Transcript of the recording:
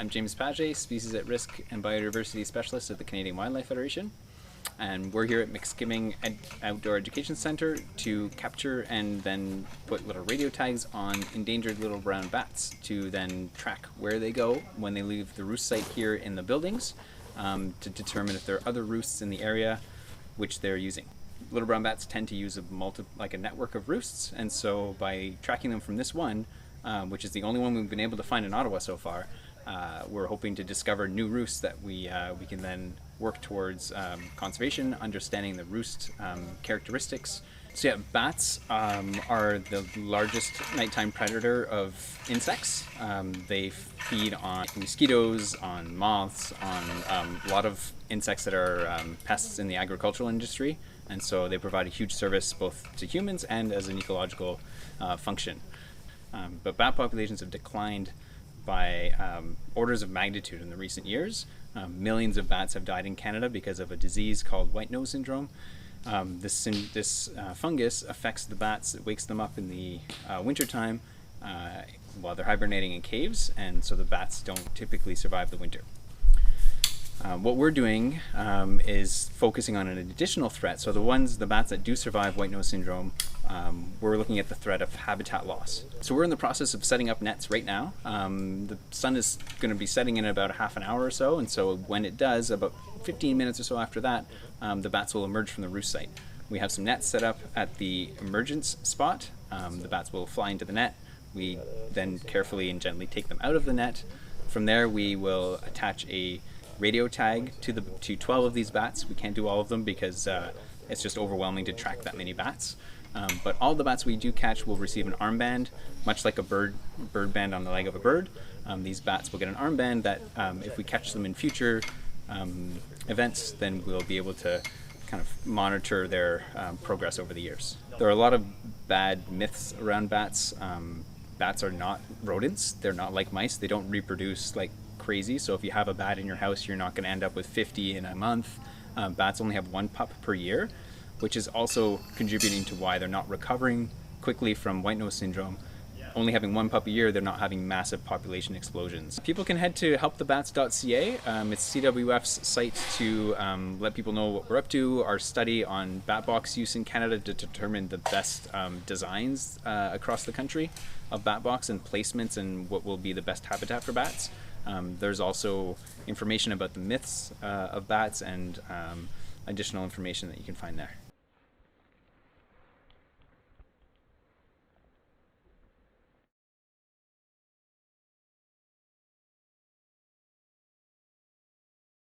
I'm James Paget, Species at Risk and Biodiversity Specialist at the Canadian Wildlife Federation. And we're here at McSkimming Outdoor Education Center to capture and then put little radio tags on endangered little brown bats to then track where they go when they leave the roost site here in the buildings, to determine if there are other roosts in the area which they're using. Little brown bats tend to use a network of roosts, and so by tracking them from this one, which is the only one we've been able to find in Ottawa so far, we're hoping to discover new roosts that we can then work towards conservation, understanding the roost characteristics. So yeah, bats are the largest nighttime predator of insects. They feed on mosquitoes, on moths, on a lot of insects that are pests in the agricultural industry, and so they provide a huge service both to humans and as an ecological function. But bat populations have declined by orders of magnitude in the recent years. Millions of bats have died in Canada because of a disease called white nose syndrome. This fungus affects the bats. It wakes them up in the wintertime while they're hibernating in caves, and so the bats don't typically survive the winter. What we're doing is focusing on an additional threat. So the bats that do survive white nose syndrome, we're looking at the threat of habitat loss. So we're in the process of setting up nets right now. The sun is going to be setting in about half an hour or so, and so when it does, about 15 minutes or so after that, the bats will emerge from the roost site. We have some nets set up at the emergence spot. The bats will fly into the net. We then carefully and gently take them out of the net. From there, we will attach a radio tag to 12 of these bats. We can't do all of them because it's just overwhelming to track that many bats. But all the bats we do catch will receive an armband, much like a bird band on the leg of a bird. These bats will get an armband that if we catch them in future events, then we'll be able to kind of monitor their progress over the years. There are a lot of bad myths around bats. Bats are not rodents. They're not like mice. They don't reproduce like crazy. So if you have a bat in your house, you're not going to end up with 50 in a month. Bats only have one pup per year, which is also contributing to why they're not recovering quickly from white nose syndrome. Only having one pup a year, they're not having massive population explosions. People can head to helpthebats.ca. It's CWF's site to let people know what we're up to, our study on bat box use in Canada to determine the best designs across the country of bat box and placements and what will be the best habitat for bats. There's also information about the myths of bats and additional information that you can find there.